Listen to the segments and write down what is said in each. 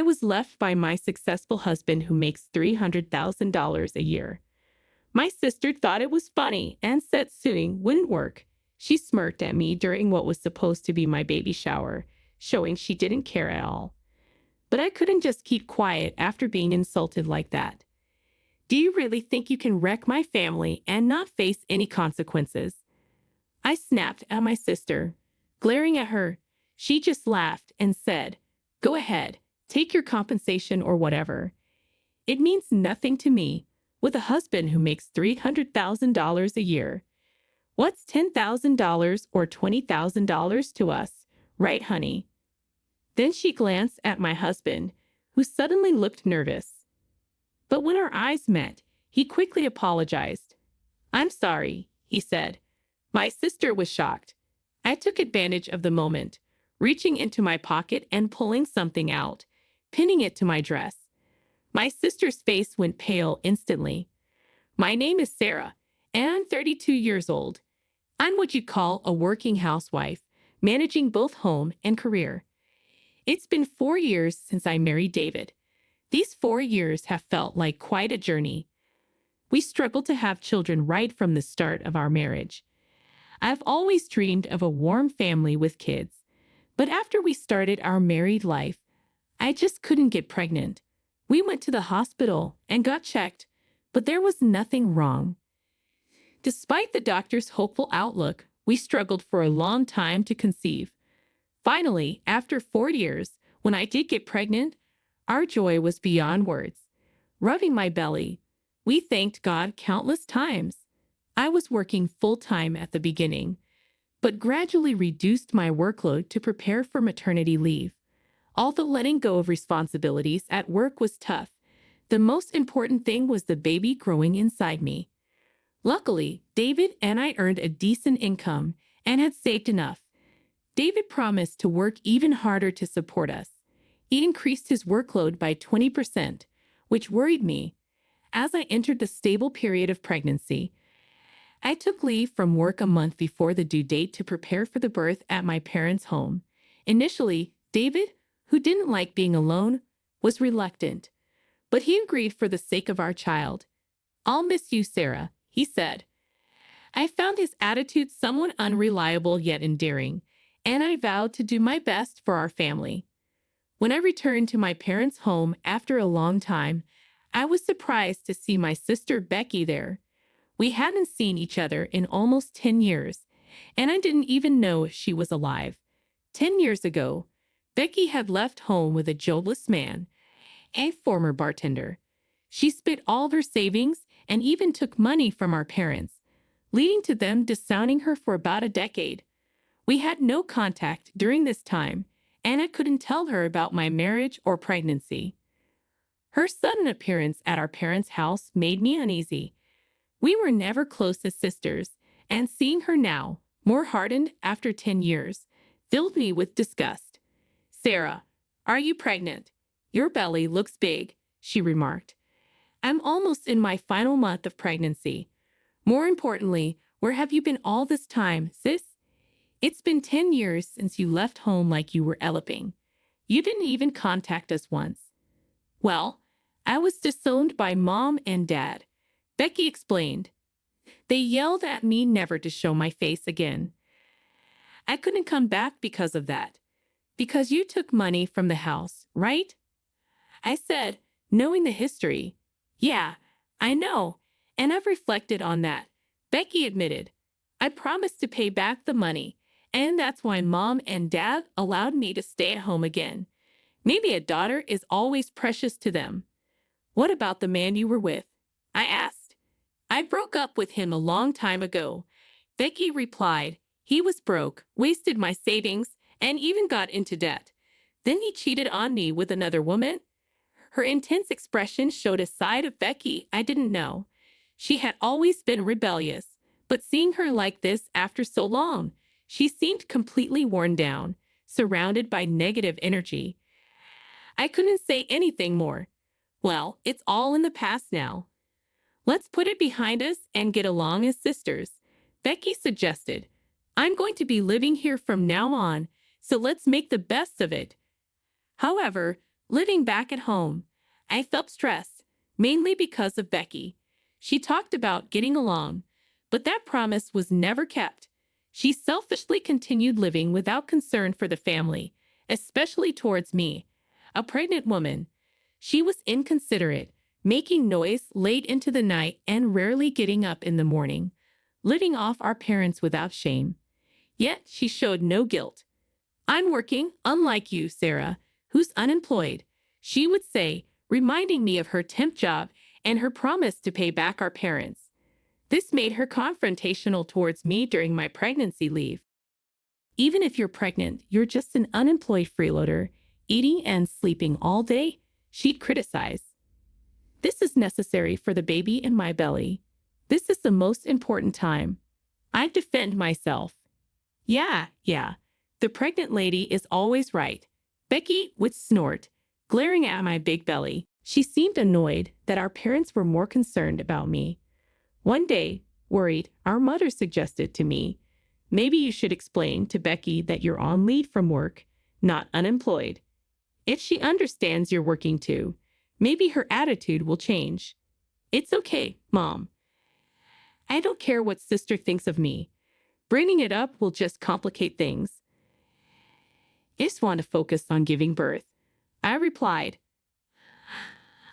was left by my successful husband who makes $300,000 a year. My sister thought it was funny and said suing wouldn't work. She smirked at me during what was supposed to be my baby shower, showing she didn't care at all. But I couldn't just keep quiet after being insulted like that. Do you really think you can wreck my family and not face any consequences? I snapped at my sister. Glaring at her, she just laughed and said, "Go ahead, take your compensation or whatever. It means nothing to me, with a husband who makes $300,000 a year. What's $10,000 or $20,000 to us, right, honey?" Then she glanced at my husband, who suddenly looked nervous. But when our eyes met, he quickly apologized. "I'm sorry," he said. My sister was shocked. I took advantage of the moment, reaching into my pocket and pulling something out, pinning it to my dress. My sister's face went pale instantly. "My name is Sarah, and I'm 32 years old. I'm what you'd call a working housewife, managing both home and career. It's been 4 years since I married David. These 4 years have felt like quite a journey. We struggled to have children right from the start of our marriage. I've always dreamed of a warm family with kids, but after we started our married life, I just couldn't get pregnant. We went to the hospital and got checked, but there was nothing wrong. Despite the doctor's hopeful outlook, we struggled for a long time to conceive. Finally, after 4 years, when I did get pregnant, our joy was beyond words. Rubbing my belly, we thanked God countless times. I was working full-time at the beginning, but gradually reduced my workload to prepare for maternity leave. Although letting go of responsibilities at work was tough, the most important thing was the baby growing inside me. Luckily, David and I earned a decent income and had saved enough. David promised to work even harder to support us. He increased his workload by 20%, which worried me. As I entered the stable period of pregnancy, I took leave from work a month before the due date to prepare for the birth at my parents' home. Initially, David, who didn't like being alone, was reluctant, but he agreed for the sake of our child. "I'll miss you, Sarah," he said. I found his attitude somewhat unreliable yet endearing, and I vowed to do my best for our family. When I returned to my parents' home after a long time, I was surprised to see my sister Becky there. We hadn't seen each other in almost 10 years, and I didn't even know she was alive. 10 years ago, Becky had left home with a jobless man, a former bartender. She spent all of her savings and even took money from our parents, leading to them disowning her for about a decade. We had no contact during this time, and I couldn't tell her about my marriage or pregnancy. Her sudden appearance at our parents' house made me uneasy. We were never close as sisters, and seeing her now, more hardened after 10 years, filled me with disgust. "Sarah, are you pregnant? Your belly looks big," she remarked. "I'm almost in my final month of pregnancy. More importantly, where have you been all this time, sis? It's been 10 years since you left home like you were eloping. You didn't even contact us once." "Well, I was disowned by Mom and Dad," Becky explained. "They yelled at me never to show my face again. I couldn't come back because of that. Because you took money from the house, right?" I said, knowing the history. "Yeah, I know, and I've reflected on that," Becky admitted. "I promised to pay back the money, and that's why Mom and Dad allowed me to stay at home again. Maybe a daughter is always precious to them." "What about the man you were with?" I asked. "I broke up with him a long time ago," Becky replied. "He was broke, wasted my savings, and even got into debt. Then he cheated on me with another woman." Her intense expression showed a side of Becky I didn't know. She had always been rebellious, but seeing her like this after so long, she seemed completely worn down, surrounded by negative energy. I couldn't say anything more. Well, it's all in the past now. "Let's put it behind us and get along as sisters," Becky suggested. "I'm going to be living here from now on, so let's make the best of it." However, Living back at home, I felt stressed, mainly because of Becky. She talked about getting along, but that promise was never kept. She selfishly continued living without concern for the family, especially towards me, a pregnant woman. She was inconsiderate, making noise late into the night and rarely getting up in the morning, living off our parents without shame. Yet she showed no guilt. "I'm working, unlike you, Sarah, who's unemployed," she would say, reminding me of her temp job and her promise to pay back our parents. This made her confrontational towards me during my pregnancy leave. "Even if you're pregnant, you're just an unemployed freeloader, eating and sleeping all day," she'd criticize. "This is necessary for the baby in my belly. This is the most important time." I'd defend myself. Yeah, the pregnant lady is always right," Becky would snort, glaring at my big belly. She seemed annoyed that our parents were more concerned about me. One day, worried, our mother suggested to me, "Maybe you should explain to Becky that you're on leave from work, not unemployed. If she understands you're working too, maybe her attitude will change." "It's okay, Mom. I don't care what sister thinks of me. Bringing it up will just complicate things. I just want to focus on giving birth," I replied.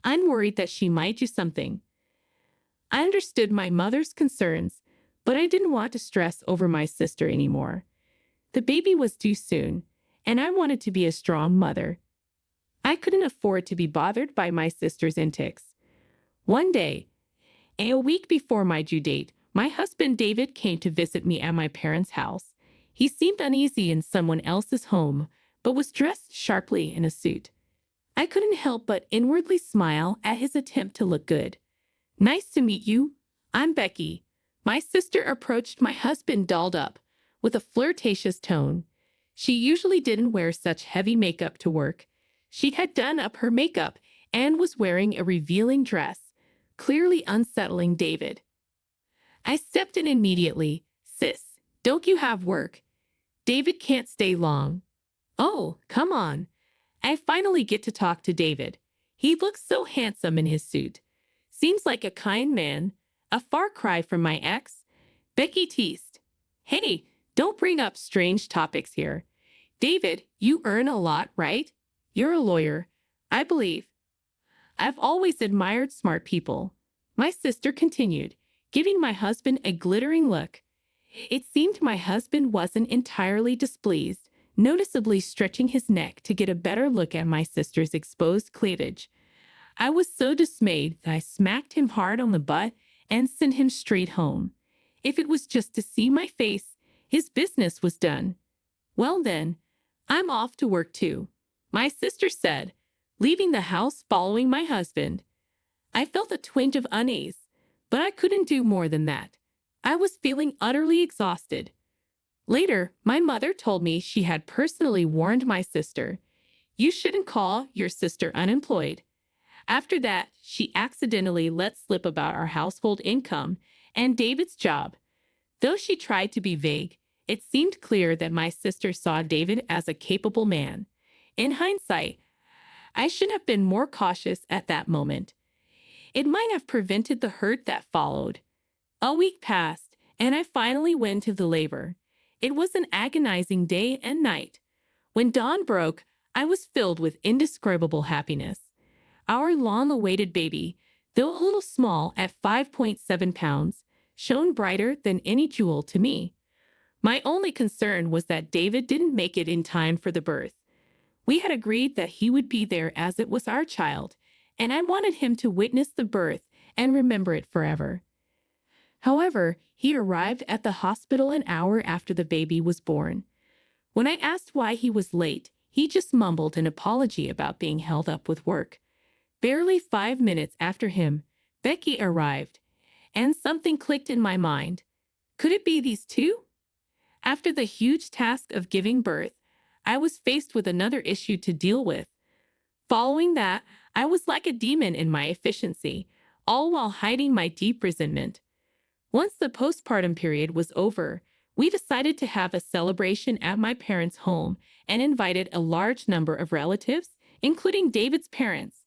I'm worried that she might do something. I understood my mother's concerns, but I didn't want to stress over my sister anymore. The baby was due soon, and I wanted to be a strong mother. I couldn't afford to be bothered by my sister's antics. One day, a week before my due date, my husband David came to visit me at my parents' house. He seemed uneasy in someone else's home, but was dressed sharply in a suit. I couldn't help but inwardly smile at his attempt to look good. "Nice to meet you. I'm Becky." My sister approached my husband dolled up, with a flirtatious tone. She usually didn't wear such heavy makeup to work. She had done up her makeup and was wearing a revealing dress, clearly unsettling David. I stepped in immediately. "Sis, don't you have work? David can't stay long." "Oh, come on. I finally get to talk to David. He looks so handsome in his suit. Seems like a kind man, a far cry from my ex," Becky teased. "Hey, don't bring up strange topics here. David, you earn a lot, right? You're a lawyer, I believe." "I've always admired smart people," my sister continued, giving my husband a glittering look. It seemed my husband wasn't entirely displeased, noticeably stretching his neck to get a better look at my sister's exposed cleavage. I was so dismayed that I smacked him hard on the butt and sent him straight home. If it was just to see my face, his business was done. "Well then, I'm off to work too," my sister said, leaving the house following my husband. I felt a twinge of unease, but I couldn't do more than that. I was feeling utterly exhausted. Later, my mother told me she had personally warned my sister, "You shouldn't call your sister unemployed." After that, she accidentally let slip about our household income and David's job. Though she tried to be vague, it seemed clear that my sister saw David as a capable man. In hindsight, I should have been more cautious at that moment. It might have prevented the hurt that followed. A week passed, and I finally went to the labor. It was an agonizing day and night. When dawn broke, I was filled with indescribable happiness. Our long-awaited baby, though a little small at 5.7 pounds, shone brighter than any jewel to me. My only concern was that David didn't make it in time for the birth. We had agreed that he would be there as it was our child, and I wanted him to witness the birth and remember it forever. However, he arrived at the hospital an hour after the baby was born. When I asked why he was late, he just mumbled an apology about being held up with work. Barely 5 minutes after him, Becky arrived, and something clicked in my mind. Could it be these two? After the huge task of giving birth, I was faced with another issue to deal with. Following that, I was like a demon in my efficiency, all while hiding my deep resentment. Once the postpartum period was over, we decided to have a celebration at my parents' home and invited a large number of relatives including David's parents.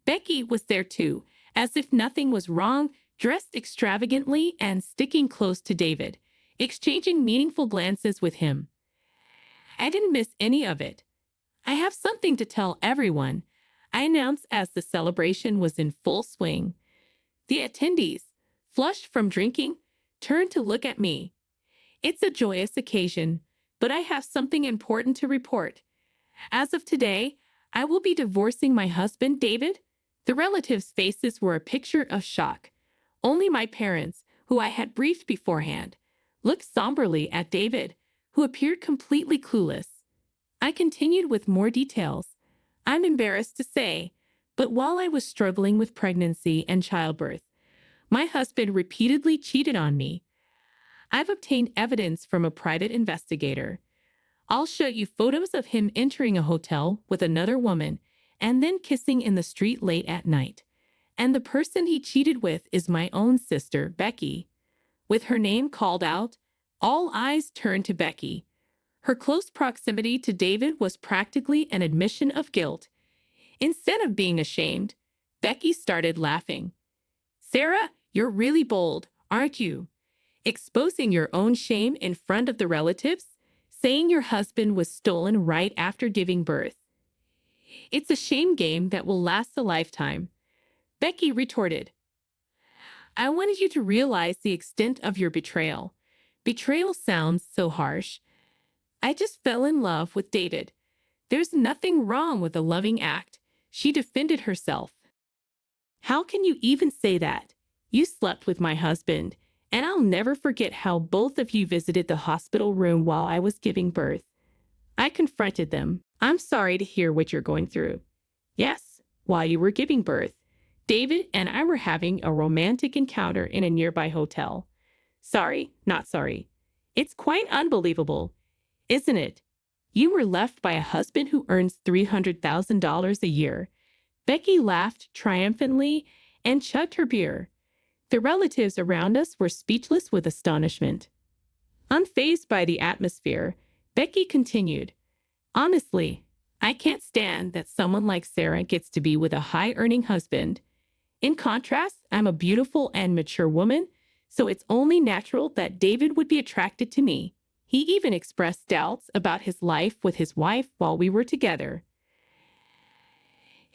Becky was there too, as if nothing was wrong, dressed extravagantly and sticking close to David, exchanging meaningful glances with him. I didn't miss any of it. I have something to tell everyone, I announced as the celebration was in full swing. The attendees, flushed from drinking, turned to look at me. It's a joyous occasion, but I have something important to report. As of today, I will be divorcing my husband, David. The relatives' faces were a picture of shock. Only my parents, who I had briefed beforehand, looked somberly at David, who appeared completely clueless. I continued with more details. I'm embarrassed to say, but while I was struggling with pregnancy and childbirth, my husband repeatedly cheated on me. I've obtained evidence from a private investigator. I'll show you photos of him entering a hotel with another woman and then kissing in the street late at night. And the person he cheated with is my own sister, Becky. With her name called out, all eyes turned to Becky. Her close proximity to David was practically an admission of guilt. Instead of being ashamed, Becky started laughing. Sarah, you're really bold, aren't you? Exposing your own shame in front of the relatives, saying your husband was stolen right after giving birth. It's a shame game that will last a lifetime. Becky retorted. I wanted you to realize the extent of your betrayal. Betrayal sounds so harsh. I just fell in love with David. There's nothing wrong with a loving act. She defended herself. How can you even say that? You slept with my husband, and I'll never forget how both of you visited the hospital room while I was giving birth. I confronted them. I'm sorry to hear what you're going through. Yes, while you were giving birth, David and I were having a romantic encounter in a nearby hotel. Sorry, not sorry. It's quite unbelievable, isn't it? You were left by a husband who earns $300,000 a year. Becky laughed triumphantly and chugged her beer. The relatives around us were speechless with astonishment. Unfazed by the atmosphere, Becky continued, honestly, I can't stand that someone like Sarah gets to be with a high-earning husband. In contrast, I'm a beautiful and mature woman, so it's only natural that David would be attracted to me. He even expressed doubts about his life with his wife while we were together.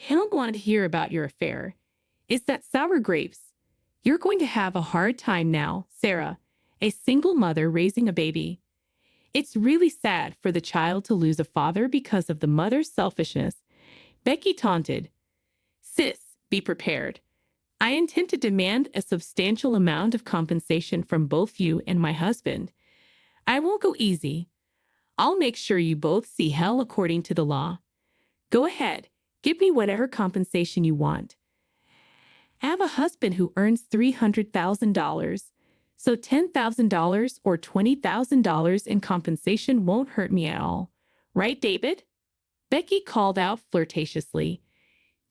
I don't want to hear about your affair. Is that sour grapes? You're going to have a hard time now, Sarah, a single mother raising a baby. It's really sad for the child to lose a father because of the mother's selfishness. Becky taunted. Sis, be prepared. I intend to demand a substantial amount of compensation from both you and my husband. I won't go easy. I'll make sure you both see hell according to the law. Go ahead, give me whatever compensation you want. I have a husband who earns $300,000, so $10,000 or $20,000 in compensation won't hurt me at all. Right, David? Becky called out flirtatiously.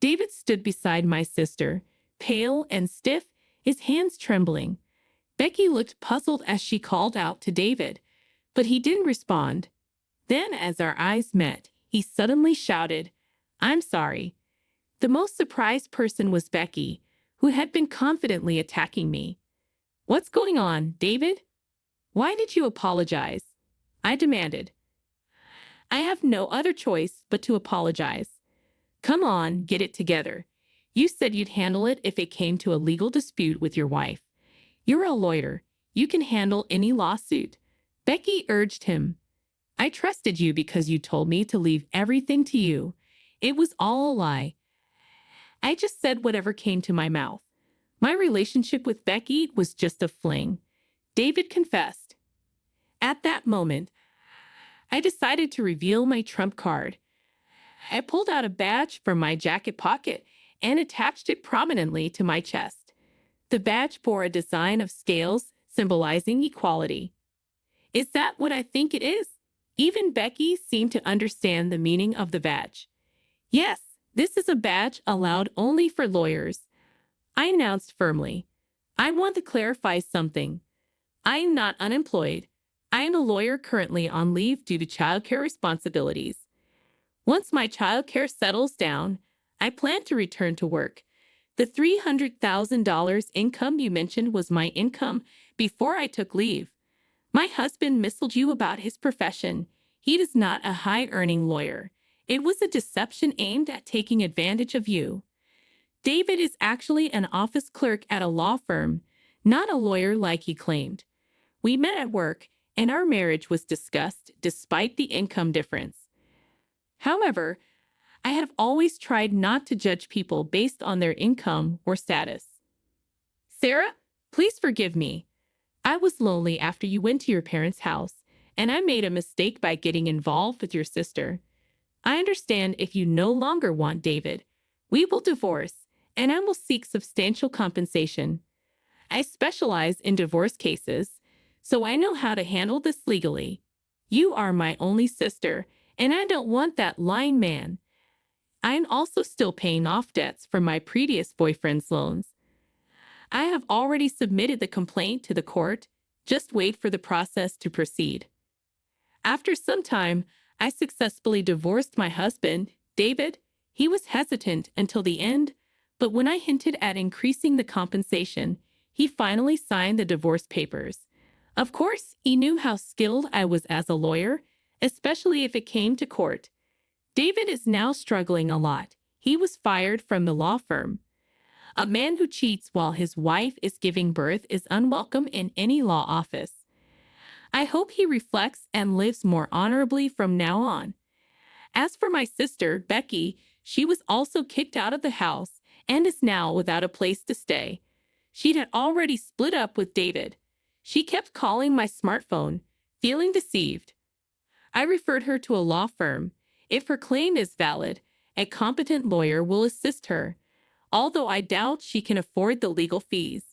David stood beside my sister, pale and stiff, his hands trembling. Becky looked puzzled as she called out to David, but he didn't respond. Then, as our eyes met, he suddenly shouted, I'm sorry. The most surprised person was Becky, who had been confidently attacking me. What's going on, David? Why did you apologize? I demanded. I have no other choice but to apologize. Come on, get it together. You said you'd handle it if it came to a legal dispute with your wife. You're a lawyer. You can handle any lawsuit. Becky urged him. I trusted you because you told me to leave everything to you. It was all a lie. I just said whatever came to my mouth. My relationship with Becky was just a fling. David confessed. At that moment, I decided to reveal my trump card. I pulled out a badge from my jacket pocket and attached it prominently to my chest. The badge bore a design of scales symbolizing equality. Is that what I think it is? Even Becky seemed to understand the meaning of the badge. Yes, this is a badge allowed only for lawyers. I announced firmly. I want to clarify something. I am not unemployed. I am a lawyer currently on leave due to childcare responsibilities. Once my childcare settles down, I plan to return to work. The $300,000 income you mentioned was my income before I took leave. My husband misled you about his profession. He is not a high-earning lawyer. It was a deception aimed at taking advantage of you. David is actually an office clerk at a law firm, not a lawyer like he claimed. We met at work, and our marriage was discussed despite the income difference. However, I have always tried not to judge people based on their income or status. Sarah, please forgive me. I was lonely after you went to your parents' house, and I made a mistake by getting involved with your sister. I understand if you no longer want David. We will divorce, and I will seek substantial compensation. I specialize in divorce cases, so I know how to handle this legally. You are my only sister, and I don't want that lying man. I am also still paying off debts from my previous boyfriend's loans. I have already submitted the complaint to the court. Just wait for the process to proceed. After some time, I successfully divorced my husband, David. He was hesitant until the end, but when I hinted at increasing the compensation, he finally signed the divorce papers. Of course, he knew how skilled I was as a lawyer, especially if it came to court. David is now struggling a lot. He was fired from the law firm. A man who cheats while his wife is giving birth is unwelcome in any law office. I hope he reflects and lives more honorably from now on. As for my sister, Becky, she was also kicked out of the house and is now without a place to stay. She had already split up with David. She kept calling my smartphone, feeling deceived. I referred her to a law firm. If her claim is valid, a competent lawyer will assist her, although I doubt she can afford the legal fees.